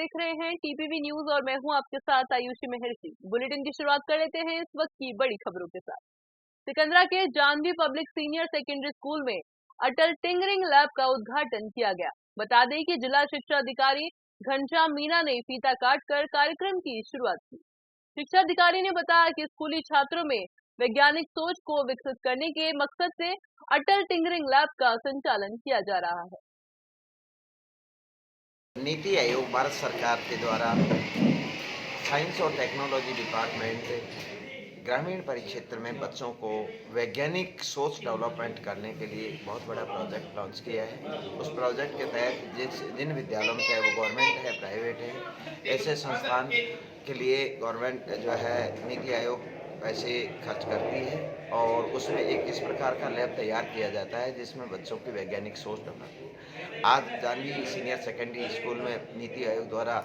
देख रहे हैं टीपीवी न्यूज और मैं हूं आपके साथ आयुषी महर्षि। बुलेटिन की शुरुआत कर लेते हैं इस वक्त की बड़ी खबरों के साथ। सिकंदरा के Jahnavi public senior secondary school में अटल टिंकरिंग लैब का उद्घाटन किया गया। बता दें कि जिला शिक्षा अधिकारी घनश्याम मीणा ने फीता काटकर कार्यक्रम की शुरुआत की। शिक्षा अधिकारी ने बताया कि स्कूली छात्रों में वैज्ञानिक सोच को विकसित करने के मकसद से अटल टिंकरिंग लैब का संचालन किया जा रहा है। नीति आयोग भारत सरकार के द्वारा साइंस और टेक्नोलॉजी डिपार्टमेंट ग्रामीण परिक्षेत्र में बच्चों को वैज्ञानिक सोच डेवलपमेंट करने के लिए बहुत बड़ा प्रोजेक्ट लॉन्च किया है। उस प्रोजेक्ट के तहत जिन विद्यालयों में, चाहे वो गवर्नमेंट है, प्राइवेट है, ऐसे संस्थान के लिए गवर्नमेंट जो है नीति आयोग पैसे खर्च करती है और उसमें एक इस प्रकार का लैब तैयार किया जाता है जिसमें बच्चों की वैज्ञानिक सोच डेवलप। आज जानवी सीनियर सेकेंडरी स्कूल में नीति आयोग द्वारा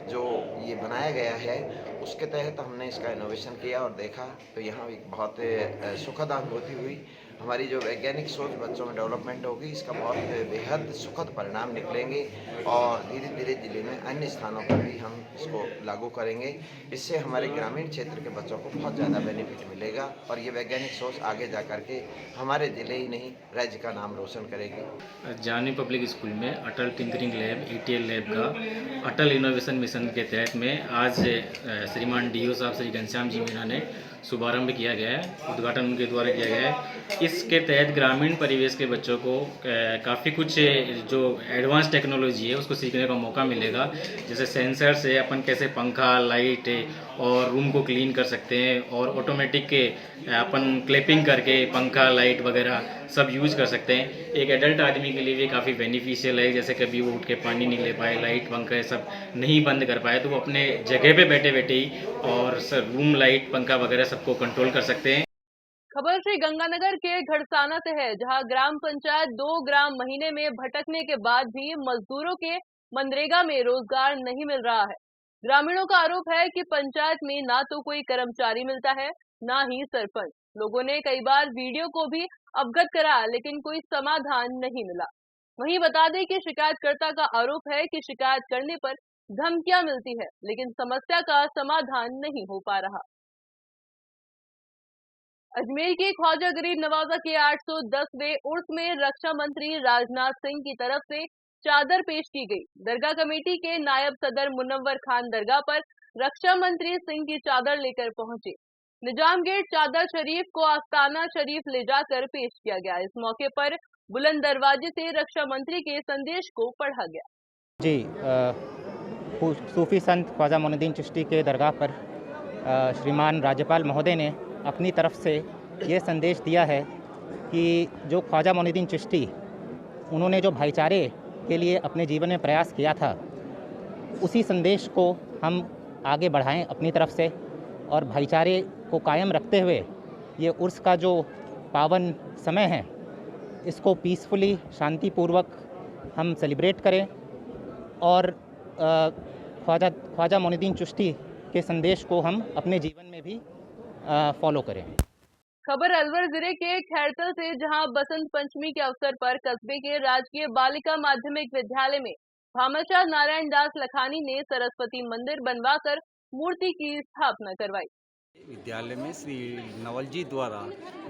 जो ये बनाया गया है उसके तहत हमने इसका इनोवेशन किया और देखा तो यहाँ एक बहुत सुखद अनुभूति हुई। हमारी जो वैज्ञानिक सोच बच्चों में डेवलपमेंट होगी, इसका बहुत बेहद सुखद परिणाम निकलेंगे और धीरे धीरे जिले में अन्य स्थानों पर भी हम इसको लागू करेंगे। इससे हमारे ग्रामीण क्षेत्र के बच्चों को बहुत ज़्यादा बेनिफिट मिलेगा और ये वैज्ञानिक सोच आगे जा कर के हमारे जिले ही नहीं राज्य का नाम रोशन करेगी। जानवी पब्लिक स्कूल में Atal tinkering lab ATL lab का अटल इनोवेशन मिशन के तहत में आज श्रीमान DO साहब श्री घनश्याम जी मीणा ने शुभारंभ किया गया है, उद्घाटन उनके द्वारा किया गया है। इसके तहत ग्रामीण परिवेश के बच्चों को काफ़ी कुछ जो एडवांस टेक्नोलॉजी है उसको सीखने का मौका मिलेगा। जैसे सेंसर से अपन कैसे पंखा, लाइट और रूम को क्लीन कर सकते हैं और ऑटोमेटिक के अपन क्लैपिंग करके पंखा, लाइट वगैरह सब यूज कर सकते हैं। एक एडल्ट आदमी के लिए भी काफ़ी बेनिफिशियल है, जैसे कभी वो उठ के पानी नहीं ले पाए, लाइट पंखा सब नहीं बंद कर पाए तो वो अपने जगह पे बैठे बैठे ही और रूम लाइट पंखा वगैरह सबको कंट्रोल कर सकते हैं। खबर श्री गंगानगर के घड़साना से है, जहां ग्राम पंचायत 2 ग्राम महीने में भटकने के बाद भी मजदूरों के मनरेगा में रोजगार नहीं मिल रहा है। ग्रामीणों का आरोप है कि पंचायत में ना तो कोई कर्मचारी मिलता है, ना ही सरपंच। लोगों ने कई बार वीडियो को भी अवगत कराया लेकिन कोई समाधान नहीं मिला। वहीं बता दें कि शिकायतकर्ता का आरोप है कि शिकायत करने पर धमकियां मिलती है लेकिन समस्या का समाधान नहीं हो पा रहा। अजमेर के ख्वाजा गरीब नवाजा के 810वें उर्स में रक्षा मंत्री राजनाथ सिंह की तरफ से चादर पेश की गई। दरगाह कमेटी के नायब सदर मुनव्वर खान दरगाह पर रक्षा मंत्री सिंह की चादर लेकर पहुंचे। निजाम गेट चादर शरीफ को आस्ताना शरीफ ले जाकर पेश किया गया। इस मौके पर बुलंद दरवाजे से रक्षा मंत्री के संदेश को पढ़ा गया। जी, सूफी संत ख्वाजा मोइनुद्दीन चिश्ती के दरगाह पर श्रीमान राज्यपाल महोदय ने अपनी तरफ से ये संदेश दिया है कि जो ख्वाजा मोइनुद्दीन चिश्ती उन्होंने जो भाईचारे के लिए अपने जीवन में प्रयास किया था, उसी संदेश को हम आगे बढ़ाएं अपनी तरफ से और भाईचारे को कायम रखते हुए ये उर्स का जो पावन समय है इसको पीसफुली, शांतिपूर्वक हम सेलिब्रेट करें और ख्वाजा मोइनुद्दीन चिश्ती के संदेश को हम अपने जीवन में भी फॉलो करें। खबर अलवर जिले के खैरतल से, जहां बसंत पंचमी के अवसर पर कस्बे के राजकीय बालिका माध्यमिक विद्यालय में भामाशाह नारायण दास लखानी ने सरस्वती मंदिर बनवाकर मूर्ति की स्थापना करवाई। विद्यालय में श्री नवल जी द्वारा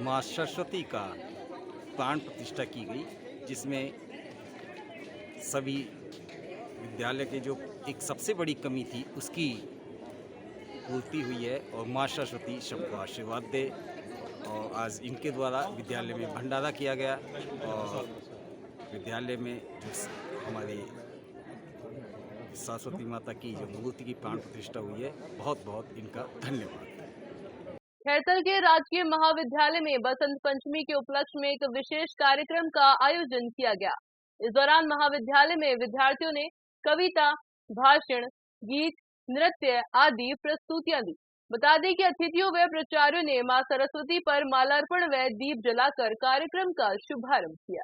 मां सरस्वती का प्राण प्रतिष्ठा की गई, जिसमें सभी विद्यालय के जो एक सबसे बड़ी कमी थी उसकी पूर्ति हुई है और मां सरस्वती सबको आशीर्वाद दे। और आज इनके द्वारा विद्यालय में भंडारा किया गया और विद्यालय में जो हमारी सरस्वती माता की जो मूर्ति की प्राण प्रतिष्ठा हुई है, बहुत बहुत इनका धन्यवाद। खैरतल के राजकीय महाविद्यालय में बसंत पंचमी के उपलक्ष्य में एक विशेष कार्यक्रम का आयोजन किया गया। इस दौरान महाविद्यालय में विद्यार्थियों ने कविता, भाषण, गीत, नृत्य आदि प्रस्तुतियां दी। बता दें कि अतिथियों व प्राचार्यों ने मां सरस्वती पर मालार्पण व दीप जलाकर कार्यक्रम का शुभारंभ किया।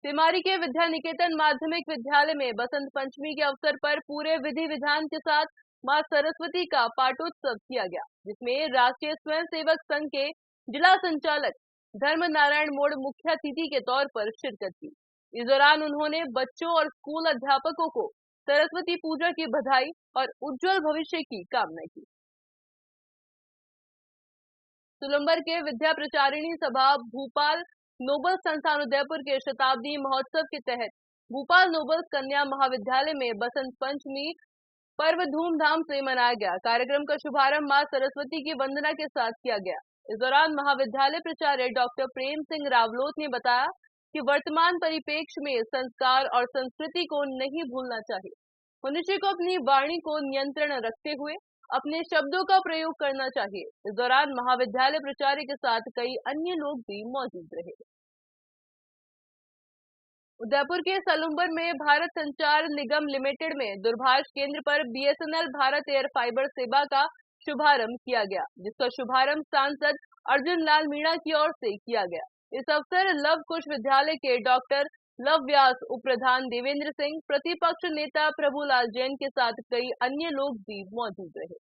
तिमारी के विद्या निकेतन माध्यमिक विद्यालय में बसंत पंचमी के अवसर पर पूरे विधि विधान के साथ मां सरस्वती का पाटोत्सव किया गया, जिसमें राष्ट्रीय स्वयंसेवक संघ के जिला संचालक धर्म नारायण मोड़ मुख्य अतिथि के तौर पर शिरकत की। इस दौरान उन्होंने बच्चों और स्कूल अध्यापकों को सरस्वती पूजा की बधाई और उज्जवल भविष्य की कामना की। सुलंबर के विद्या प्रचारिणी सभा भोपाल नोबल संस्थान उदयपुर के शताब्दी महोत्सव के तहत भोपाल नोबल कन्या महाविद्यालय में बसंत पंचमी पर्व धूमधाम से मनाया गया। कार्यक्रम का शुभारंभ मां सरस्वती की वंदना के साथ किया गया। इस दौरान महाविद्यालय प्राचार्य डॉक्टर प्रेम सिंह रावलोत ने बताया कि वर्तमान परिप्रेक्ष्य में संस्कार और संस्कृति को नहीं भूलना चाहिए। मनुष्य को अपनी वाणी को नियंत्रण रखते हुए अपने शब्दों का प्रयोग करना चाहिए। इस दौरान महाविद्यालय प्राचार्य के साथ कई अन्य लोग भी मौजूद रहे। उदयपुर के सलुम्बर में भारत संचार निगम लिमिटेड में दूरभाष केंद्र पर BSNL भारत एयर फाइबर सेवा का शुभारंभ किया गया, जिसका शुभारंभ सांसद अर्जुन लाल मीणा की ओर से किया गया। इस अवसर लव कुश विद्यालय के डॉक्टर लव व्यास, उप प्रधान देवेंद्र सिंह, प्रतिपक्ष नेता प्रभुलाल जैन के साथ कई अन्य लोग भी मौजूद रहे।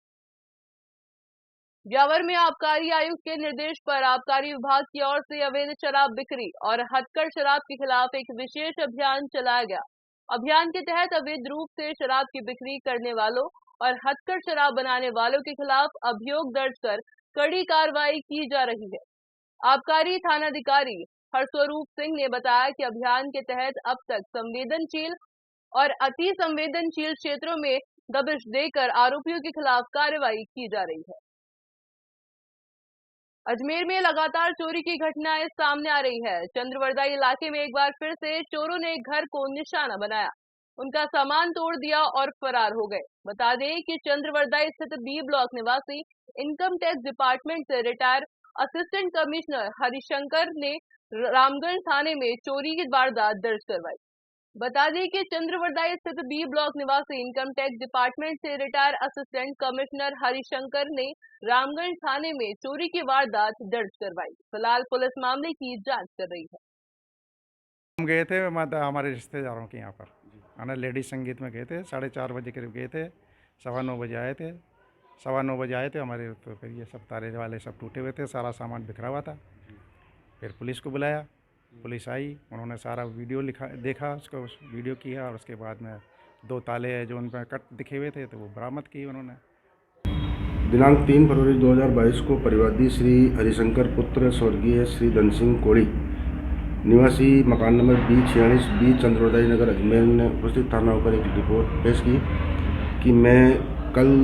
ब्यावर में आबकारी आयुक्त के निर्देश पर आबकारी विभाग की ओर से अवैध शराब बिक्री और हथकढ़ शराब के खिलाफ एक विशेष अभियान चलाया गया। अभियान के तहत अवैध रूप से शराब की बिक्री करने वालों और हथकढ़ शराब बनाने वालों के खिलाफ अभियोग दर्ज कर कड़ी कार्रवाई की जा रही है। आबकारी थानाधिकारी हरस्वरूप सिंह ने बताया कि अभियान के तहत अब तक संवेदनशील और अति संवेदनशील क्षेत्रों में दबिश देकर आरोपियों के खिलाफ कार्रवाई की जा रही है। अजमेर में लगातार चोरी की घटनाएं सामने आ रही है। चंद्रवरदा इलाके में एक बार फिर से चोरों ने घर को निशाना बनाया, उनका सामान तोड़ दिया और फरार हो गए। बता दें कि चंद्रवरदा स्थित B ब्लॉक निवासी इनकम टैक्स डिपार्टमेंट से रिटायर असिस्टेंट कमिश्नर हरिशंकर ने रामगंज थाने में चोरी की वारदात दर्ज करवाई। बता दें कि चंद्रवरदा स्थित B ब्लॉक निवासी इनकम टैक्स डिपार्टमेंट से रिटायर असिस्टेंट कमिश्नर हरिशंकर ने रामगंज थाने में चोरी की वारदात दर्ज करवाई। फिलहाल पुलिस मामले की जांच कर रही है। हम गए थे हमारे रिश्तेदारों के यहाँ पर, है ना, लेडीज संगीत में गए थे। 4:30 बजे करीब गए थे, 9:15 बजे आए थे। 9:15 बजे आए थे हमारे, तो फिर ये सब तारे वाले सब टूटे हुए थे, सारा सामान बिखरा हुआ था। फिर पुलिस को बुलाया, पुलिस आई, उन्होंने सारा वीडियो देखा, उसको वीडियो किया और उसके बाद में 2 ताले जो उन पर कट दिखे हुए थे तो वो बरामद किए उन्होंने। दिनांक 3 फरवरी 2022 को परिवादी श्री हरिशंकर पुत्र स्वर्गीय श्री धन सिंह कोड़ी निवासी मकान number B46 B Chand Bardai Nagar Ajmer ने उपस्थित थाना होकर एक रिपोर्ट पेश की कि मैं कल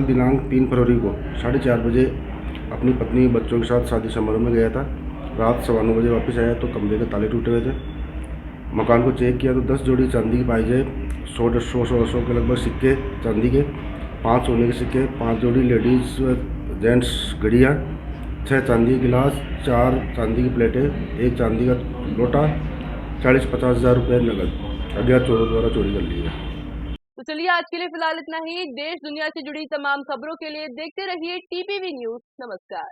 दिनांक 3 फरवरी को 4:30 बजे अपनी पत्नी बच्चों के साथ शादी समारोह में गया था। रात 9:15 बजे वापस आया तो कमरे के ताले टूटे हुए थे। मकान को चेक किया तो 10 जोड़ी चांदी की पाई जाए, 100 के लगभग सिक्के चांदी के, 5 सोने के सिक्के, 5 जोड़ी लेडीज जेंट्स घड़ियाँ, 6 चांदी के गिलास, 4 चांदी की प्लेटें, 1 चांदी का लोटा, 40-50 हज़ार रुपये नकद अज्ञात चोरों द्वारा चोरी कर ली है। तो चलिए आज के लिए फिलहाल इतना ही। देश दुनिया से जुड़ी तमाम खबरों के लिए देखते रहिए TPV न्यूज। नमस्कार।